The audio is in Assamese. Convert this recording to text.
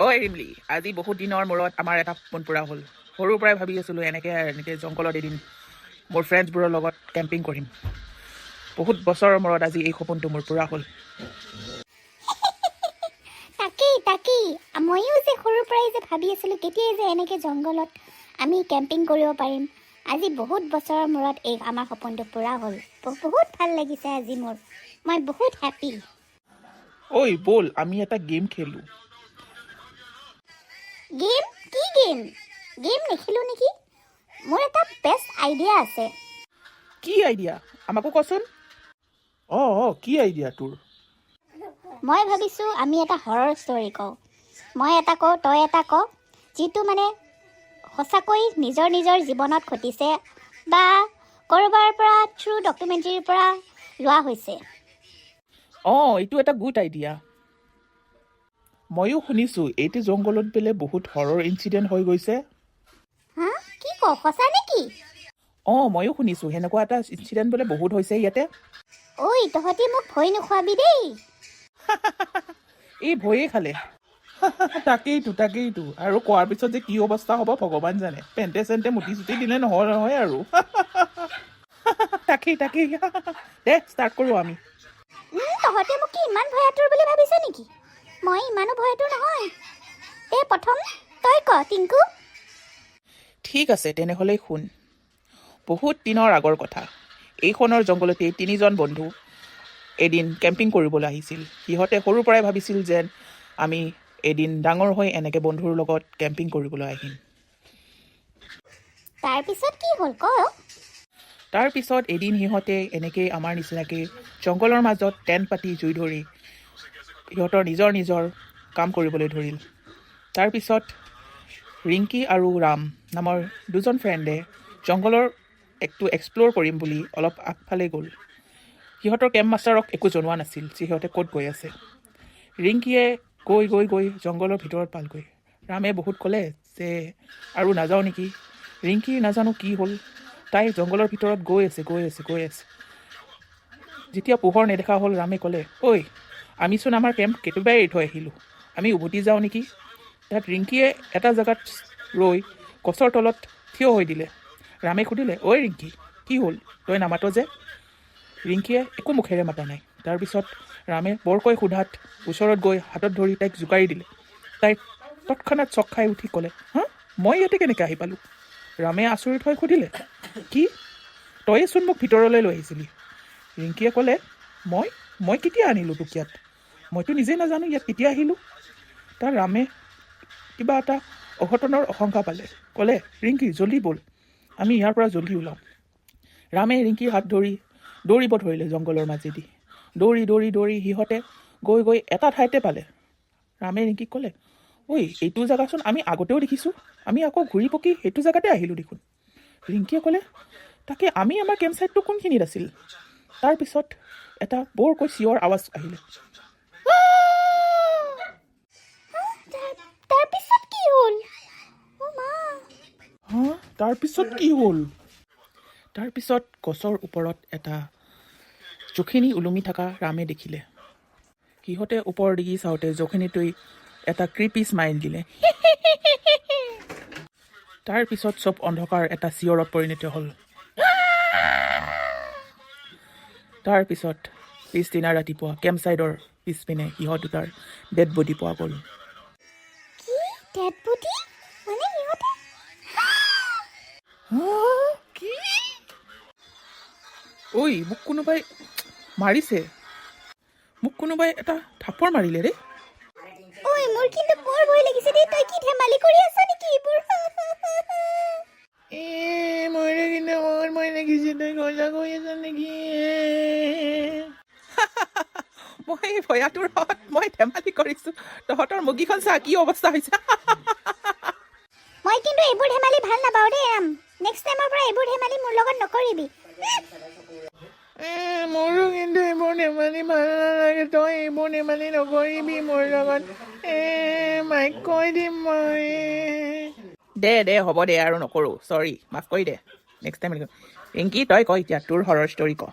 অ' ৰিমলি, আজি বহুত দিনৰ মূৰত আমাৰ এটা সপোন পূৰা হ'ল। সৰুৰ পৰাই ভাবি আছিলোঁ এনেকৈ জংঘলত এদিন মোৰ ফ্ৰেণ্ডছবোৰৰ লগত কেম্পিং কৰিম। বহুত বছৰৰ মূৰত আজি এই সপোনটো মোৰ পূৰা হ'ল। তাকেই ময়ো যে সৰুৰ পৰাই যে ভাবি আছিলোঁ কেতিয়াই যে এনেকৈ জংঘলত আমি কেম্পিং কৰিব পাৰিম। আজি বহুত বছৰৰ মূৰত এই আমাৰ সপোনটো পূৰা হ'ল। বহুত ভাল লাগিছে আজি মোৰ। মই বহুত হেপ্পী। ঐ ব'ল আমি এটা গেম খেলোঁ। গেম? কি গেম? গেম নেখেলোঁ নেকি? মোৰ এটা বেষ্ট আইডিয়া আছে। কি আইডিয়া? আমাকো কচোন। অঁ কি আইডিয়া তোৰ? মই ভাবিছোঁ আমি এটা হৰৰ ষ্টৰী কওঁ। মই এটা কওঁ, তই এটা ক, যিটো মানে সঁচাকৈ নিজৰ জীৱনত ঘটিছে বা ক'ৰবাৰ পৰা থ্ৰু ডকুমেণ্টেৰীৰ পৰা লোৱা হৈছে। এইটো এটা গুড আইডিয়া। ময়ো শুনিছোঁ এইটো জংঘলত বোলে বহুত হৰৰ ইনচিডেণ্ট হৈ গৈছে। হা? কি ক, সঁচা নেকি? ময়ো শুনিছোঁ সেনেকুৱা এটা ইনচিডেণ্ট বোলে বহুত হৈছে ইয়াতে। ঐ তহঁতি মোক ভয় নোখোৱাবি দেই। এই ভয়ে খালে। তাকেইতো আৰু কোৱাৰ পিছত যে কি অৱস্থা হ'ব ভগৱান জানে। পেণ্টে চেণ্টে মুটি চুটি দিলে নহয় আৰু। তাকেই দে ষ্টাৰ্ট কৰোঁ আমি। তহঁতে মোক কি ইমান ভয়াতুৰ বুলি ভাবিছ নেকি? মই ইমানো ভয়াতুৰ নহয়। প্ৰথম তই ক টিংকু। ঠিক আছে তেনেহ'লে শুন। বহুত দিনৰ আগৰ কথা। এইখনৰ জংঘলতেই 3জন বন্ধু এদিন কেম্পিং কৰিবলৈ আহিছিল। সিহঁতে সৰুৰ পৰাই ভাবিছিল যেন আমি এদিন ডাঙৰ হৈ এনেকৈ বন্ধুৰ লগত কেম্পিং কৰিবলৈ আহিম। তাৰপিছত কি হ'ল ক? তাৰপিছত এদিন সিহঁতে এনেকৈ আমাৰ নিচিনাকৈ জংঘলৰ মাজত টেণ্ট পাতি জুই ধৰি সিহঁতৰ নিজৰ কাম কৰিবলৈ ধৰিল। তাৰপিছত ৰিংকি আৰু ৰাম নামৰ দুজন ফ্ৰেণ্ডে জংঘলৰ এক্সপ্ল'ৰ কৰিম বুলি অলপ আগফালে গ'ল। সিহঁতৰ কেম্প মাষ্টাৰক একো জনোৱা নাছিল সিহঁতে ক'ত গৈ আছে। ৰিংকিয়ে গৈ জংঘলৰ ভিতৰত পালগৈ। ৰামে বহুত ক'লে যে আৰু নাযাওঁ নেকি। ৰিংকিৰ নাজানো কি হ'ল, তাই জংঘলৰ ভিতৰত গৈ আছে। যেতিয়া পোহৰ নেদেখা হ'ল ৰামে ক'লে, ঐ আমিচোন আমাৰ কেম্প কেতিয়াবাই এৰি থৈ আহিলোঁ, আমি উভতি যাওঁ নেকি। তাত ৰিংকিয়ে এটা জেগাত ৰৈ গছৰ তলত থিয় হৈ দিলে। ৰামে সুধিলে, ঐ ৰিংকি কি হ'ল, তই নামাত যে? ৰিংকিয়ে একো মুখেৰে মাতা নাই। তাৰপিছত ৰামে বৰকৈ সোধাত ওচৰত গৈ হাতত ধৰি তাইক জোকাৰি দিলে। তাই তৎক্ষণাত চক খাই উঠি ক'লে, হা মই ইয়াতে কেনেকৈ আহি পালোঁ? ৰামে আচৰিত হৈ সুধিলে, কি তইয়েচোন মোক ভিতৰলৈ লৈ আহিছিলি? ৰিংকিয়ে ক'লে, মই কেতিয়া আনিলোঁ তোক ইয়াত? মইতো নিজে নাজানো ইয়াত কেতিয়া আহিলোঁ। তাৰ ৰামে কিবা এটা অঘটনৰ আশংকা পালে। ক'লে, ৰিংকি জল্দি ব'ল, আমি ইয়াৰ পৰা জল্দি ওলাওঁ। ৰামে ৰিংকিৰ হাত ধৰি দৌৰিব ধৰিলে জংঘলৰ মাজেদি। দৌৰি সিহঁতে গৈ এটা ঠাইতে পালে। ৰামে ৰিংকিক ক'লে, ঐ এইটো জেগাচোন আমি আগতেও দেখিছোঁ, আমি আকৌ ঘূৰি পকি সেইটো জেগাতে আহিলোঁ দেখোন। ৰিংকিয়ে ক'লে, তাকে আমি আমাৰ কেম্প চাইটটো কোনখিনিত আছিল? তাৰপিছত এটা বৰকৈ চিঞৰ আৱাজ আহিলে। তাৰপিছত কি হ'ল? তাৰপিছত গছৰ ওপৰত এটা জখিনী ওলমি থকা ৰামে দেখিলে। সিহঁতে ওপৰৰ দিগি চাওঁতে জখিনীটোৱে এটা ক্ৰিপি স্মাইল দিলে। তাৰপিছত চব অন্ধকাৰ এটা চিঞৰত পৰিণত হ'ল। তাৰপিছত পিছদিনা ৰাতিপুৱা কেম্প চাইডৰ পিছপিনে সিহঁত দুটাৰ ডেড বডি পোৱা গ'ল। ঐ মোক কোনোবাই মাৰিছে, মোক কোনোবাই এটা থাপৰ মাৰিলে ৰে। ঐ মোৰ কিন্তু বৰ ভয় লাগিছে দেই। তই কি ধেমালি কৰি আছ নেকি এইবোৰ? মইতো কিন্তু বহুত ভয় লাগিছে, তই সঁচা কৈ আছ নেকি? মই ভয়াটোৰ মই ধেমালি কৰিছোঁ, তহঁতৰ মুগীখন চা কি অৱস্থা হৈছে। মই কিন্তু এইবোৰ ধেমালি ভাল নাপাওঁ দেই ৰাম। নেক্সট টাইমৰ পৰা এইবোৰ ধেমালি মোৰ লগত নকৰিবি। মোৰো কিন্তু এইবোৰ ধেমালি ভাল নালাগে, তই এইবোৰ ধেমালি নকৰিবি মোৰ লগত। মাইক কৈ দিম মই। দে হ'ব দে আৰু নকৰোঁ, চৰি মাফ কৰি দে, নেক্সট টাইম। ৰিংকি তই ক এতিয়া তোৰ হৰৰ ষ্টৰি ক।